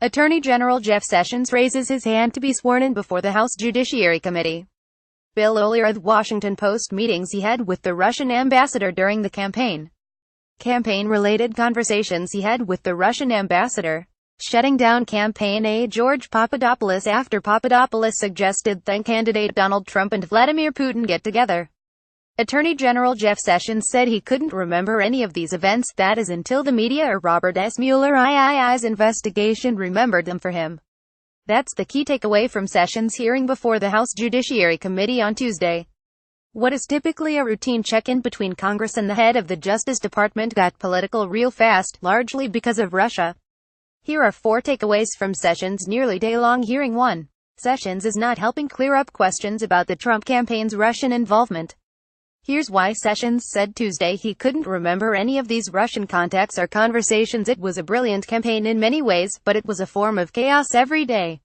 Attorney General Jeff Sessions raises his hand to be sworn in before the House Judiciary Committee. OLearyThe Washington Post Meetings he had with the Russian ambassador during the campaign. Campaign-related conversations he had with the Russian ambassador. Shutting down campaign aide George Papadopoulos after Papadopoulos suggested then-candidate Donald Trump and Vladimir Putin get together. Attorney General Jeff Sessions said he couldn't remember any of these events, that is until the media or Robert S. Mueller's investigation remembered them for him. That's the key takeaway from Sessions' hearing before the House Judiciary Committee on Tuesday. What is typically a routine check-in between Congress and the head of the Justice Department got political real fast, largely because of Russia. Here are 4 takeaways from Sessions' nearly day-long hearing. 1. Sessions is not helping clear up questions about the Trump campaign's Russian involvement. Here's why Sessions said Tuesday he couldn't remember any of these Russian contacts or conversations. It was a brilliant campaign in many ways, but it was a form of chaos every day.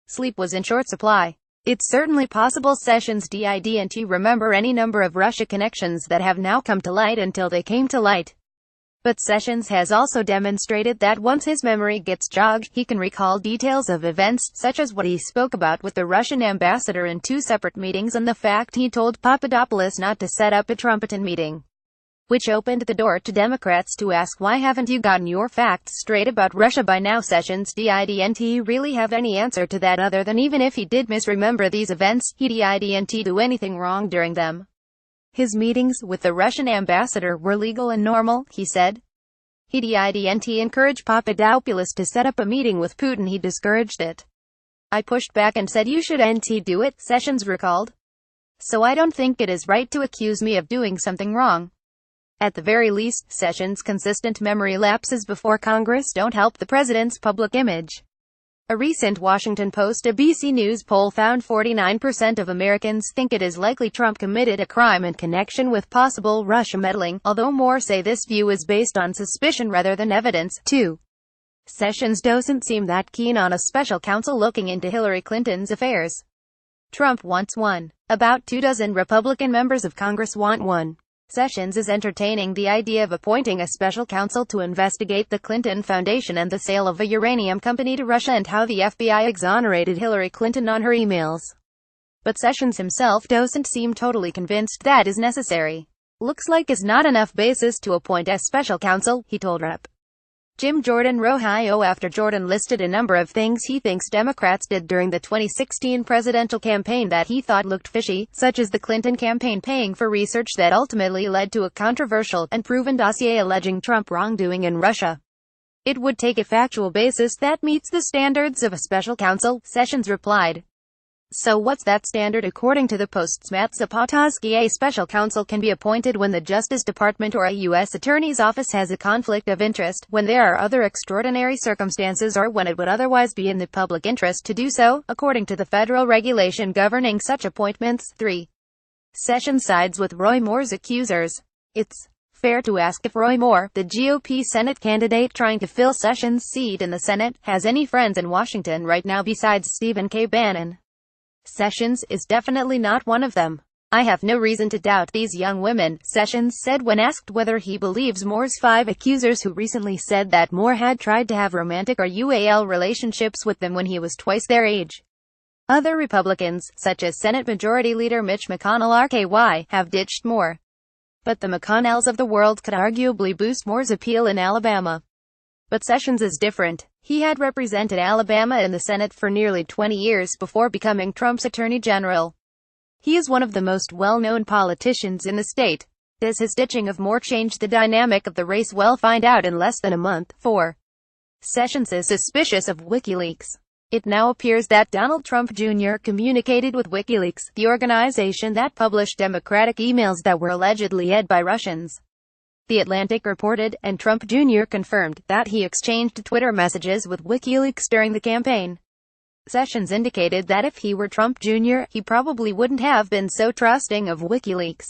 Sleep was in short supply. It's certainly possible Sessions didn't remember any number of Russia connections that have now come to light until they came to light. But Sessions has also demonstrated that once his memory gets jogged, he can recall details of events, such as what he spoke about with the Russian ambassador in 2 separate meetings and the fact he told Papadopoulos not to set up a Trumpian meeting. Which opened the door to Democrats to ask, why haven't you gotten your facts straight about Russia by now? Sessions didn't really have any answer to that other than even if he did misremember these events, he didn't do anything wrong during them. His meetings with the Russian ambassador were legal and normal, he said. He didn't encourage Papadopoulos to set up a meeting with Putin, he discouraged it. I pushed back and said you shouldn't do it, Sessions recalled. So I don't think it is right to accuse me of doing something wrong. At the very least, Sessions' consistent memory lapses before Congress don't help the president's public image. A recent Washington Post ABC News poll found 49% of Americans think it is likely Trump committed a crime in connection with possible Russia meddling, although more say this view is based on suspicion rather than evidence. 2. Sessions doesn't seem that keen on a special counsel looking into Hillary Clinton's affairs. Trump wants one. About 24 Republican members of Congress want one. Sessions is entertaining the idea of appointing a special counsel to investigate the Clinton Foundation and the sale of a uranium company to Russia and how the FBI exonerated Hillary Clinton on her emails. But Sessions himself doesn't seem totally convinced that is necessary. Looks like is not enough basis to appoint a special counsel, he told Rep. Jim Jordan Rohio after Jordan listed a number of things he thinks Democrats did during the 2016 presidential campaign that he thought looked fishy, such as the Clinton campaign paying for research that ultimately led to a controversial and proven dossier alleging Trump wrongdoing in Russia. It would take a factual basis that meets the standards of a special counsel, Sessions replied. So what's that standard? According to the Post's Matt Zapotowski, a special counsel can be appointed when the Justice Department or a U.S. Attorney's Office has a conflict of interest, when there are other extraordinary circumstances, or when it would otherwise be in the public interest to do so, according to the federal regulation governing such appointments. 3. Sessions sides with Roy Moore's accusers. It's fair to ask if Roy Moore, the GOP Senate candidate trying to fill Sessions' seat in the Senate, has any friends in Washington right now besides Stephen K. Bannon. Sessions is definitely not one of them. I have no reason to doubt these young women, Sessions said when asked whether he believes Moore's 5 accusers who recently said that Moore had tried to have romantic or UAL relationships with them when he was twice their age. Other Republicans, such as Senate Majority Leader Mitch McConnell RKY, have ditched Moore. But the McConnells of the world could arguably boost Moore's appeal in Alabama. But Sessions is different. He had represented Alabama in the Senate for nearly 20 years before becoming Trump's Attorney General. He is one of the most well-known politicians in the state. Does his ditching of Moore change the dynamic of the race? We'll find out in less than a month. 4. Sessions is suspicious of WikiLeaks. It now appears that Donald Trump Jr. communicated with WikiLeaks, the organization that published Democratic emails that were allegedly read by Russians. The Atlantic reported, and Trump Jr. confirmed, that he exchanged Twitter messages with WikiLeaks during the campaign. Sessions indicated that if he were Trump Jr., he probably wouldn't have been so trusting of WikiLeaks.